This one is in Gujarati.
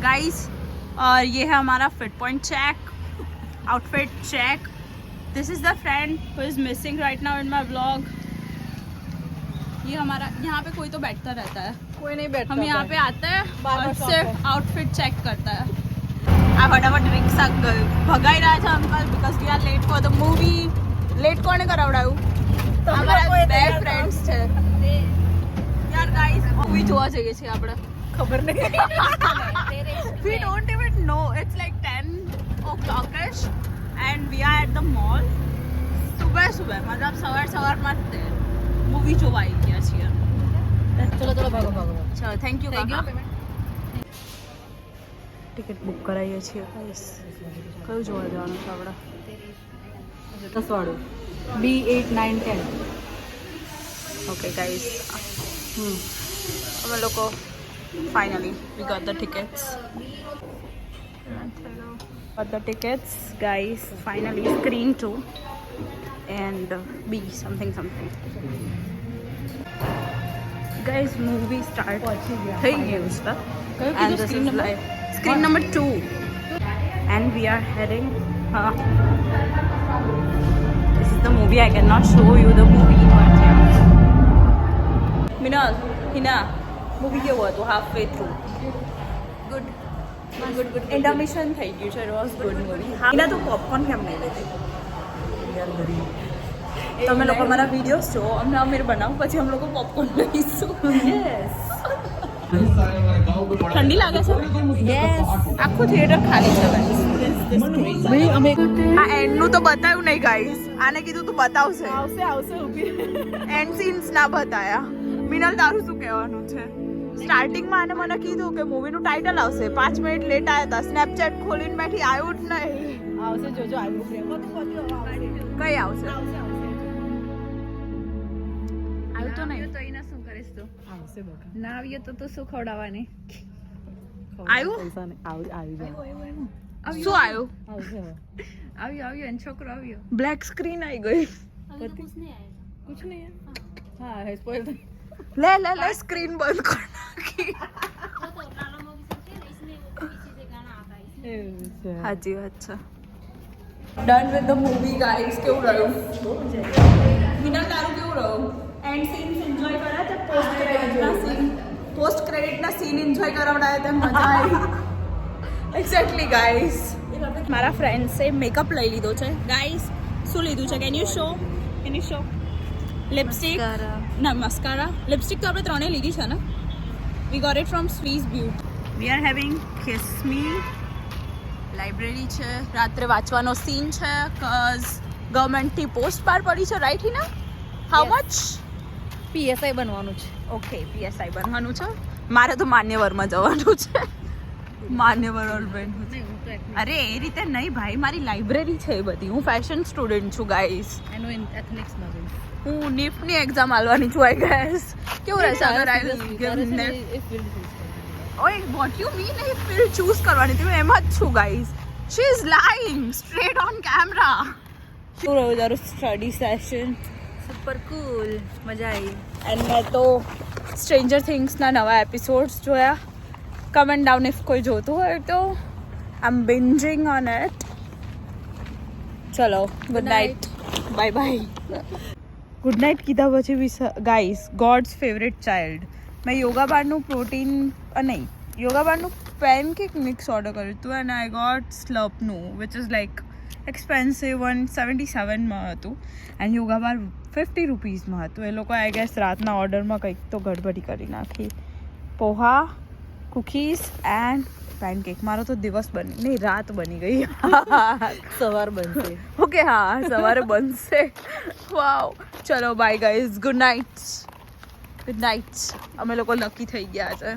गाइस और ये है हमारा fit point check, outfit check. This is the friend who is missing right now in my vlog. ये हमारा यहाँ पे कोई तो बैठता रहता है, कोई नहीं बैठता। हम यहाँ पे आते हैं बार और शॉप सिर्फ आउटफिट चेक करता है। આ ફટાફટ રિક્ષા ભગાઈ રહ્યા છે uncle because we are late for the movie. Late કોણે કરાવડાયું? અમારા બે ફ્રેન્ડ્સ છે યાર. ગાઈસ મૂવી જોવા જઈએ છીએ આપણે. ખબર નહીં. We don't even know. It's like 10 o'clock-ish and we are at the mall. સુબહ મતલબ સવારમાં જ મૂવી જોવા આવી ગયા છીએ. ચલો ચલો ભાગો ભાગો. ચલો થેન્ક યુ. થઈ ગયો પેમેન્ટ? ટિકિટ બુક કરાવીએ છીએ ગાઈસ. કયું જોવા જવાનું છે આપણે? 10 વાળું B8 9 10. ઓકે ગાઈસ અમે લોકો finally we got the tickets. Got the tickets guys finally. Screen 2 and B something guys movie start થઈ ગયું છે and this is live screen number 2 and we are heading this is the movie. I cannot show you the movie but yeah. Minal Hina movie કેવું હતું? હાફવે થ્રુ ગુડ ઇન્ટરમિશન થઈ ગયું છે. It was good movie. એના તો પોપકોર્ન કેમ નહીં લેતી? તમે લોકો મારા વિડીયોઝ જો, અમને અમીર બનાવો પછી અમે લોકો પોપકોર્ન લઈશું. ઠંડી લાગે છે? યસ. આખું થિયેટર ખાલી છે ભાઈ અમે આ એન્ડનું તો બતાવ્યું નહીં ગાઈસ. આને કીધું તું બતાવશે, આવશે ઊભી. એન્ડ સીન્સ ના બતાયા. મિનલ તારું શું કહેવાનું છે? સ્ટાર્ટિંગમાં આને મને કીધું કે મૂવીનું ટાઇટલ આવશે, 5 મિનિટ લેટ આવ્યા હતા. સ્નેપચેટ ખોલીને બેઠી, આવ્યું જ નહીં. આવશે જોજો આવ્યું છે. કઈ આવશે? આવ્યું તો નહીં તો એને શું કરીશ તું? આવશે બકા. ના આવ્યો તો તું શું ખવડાવવાની? આવ્યું? પૈસા નહીં આવી જાય. શું આવ્યું? આવશે હવે. આવ્યો એનો છોકરો આવ્યો. બ્લેક સ્ક્રીન આવી ગઈ. कुछ नहीं है. हाँ है स्पॉइल. લે સ્ક્રીન બંધ કર નાખી. સાચી વાત છે. Done with the movie guys. કેવું રહ્યું? મિનલ તારું કેવું રહ્યું? એન્ડ સીન્સ એન્જોય કર્યા તે? પોસ્ટ ક્રેડિટના સીન એન્જોય કરાવડાયા તે? મજા આવી? Exactly guys. મારા ફ્રેન્ડ્સે મેકઅપ લઈ લીધો છે ગાઈસ. શું લીધું છે? Can you show? લિપસ્ટિક ના મસ્કારા. લિપસ્ટિક તો આપણે ત્રણેય લીધી છે ને. We got it from Swiss beauty. We are having kiss me. Library છે, રાત્રે વાંચવાનો સીન છે કઝ ગવર્મેન્ટથી પોસ્ટ બહાર પડી છે right Hina? How much? PSI બનવાનું છે. ઓકે PSI બનવાનું છે. મારે તો માન્યવરમાં જવાનું છે. માન્યવર ઓલરેડી છે. અરે એ રીતે નહીં ભાઈ, મારી લાઇબ્રેરી છે એ બધી. હું ફેશન સ્ટુડન્ટ છું ગાઈસ. એનો એથ્લેટિક્સમાં જઈશ. હું નીફની એક્ઝામ આલવાની છું આઈ ગેસ. કેવું રહેશે અગર આઈ ઓય what you mean a field choose કરવાની હતી? હું એમ જ છું guys. She is lying straight on camera. શું રહ્યું તારું સ્ટડી સેશન? સુપર કુલ, મજા આવી. એન્ડ મેં તો સ્ટ્રેન્જર થિંગ્સના નવા એપિસોડ્સ જોયા. કમેન્ટ ડાઉન ઇફ કોઈ જોતું હોય તો. આઈ એમ બિન્જિંગ ઓન ઇટ. ચલો good night, bye bye. Good night કીધા પછી ગાઈસ ગોડ્સ ફેવરેટ ચાઇલ્ડ. મેં યોગા બારનું પ્રોટીન નહીં યોગા બારનું પેનકેક મિક્સ ઓર્ડર કર્યું હતું એન્ડ આઈ ગોટ સ્લપનું વિચ ઇઝ લાઈક એક્સપેન્સિવ 177માં હતું એન્ડ યોગા બાર 50 રૂપીઝમાં હતું. એ લોકો આઈ ગેસ રાતના ઓર્ડરમાં કંઈક તો ગડબડી કરી નાખી. Poha, cookies and pancake. મારો તો દિવસ બની નહીં, રાત બની ગઈ. સવાર બનશે. ઓકે હા સવારે બનશે. વાવ. ચલો by guys, good night. Good night. અમે લોકો લકી થઈ ગયા છે.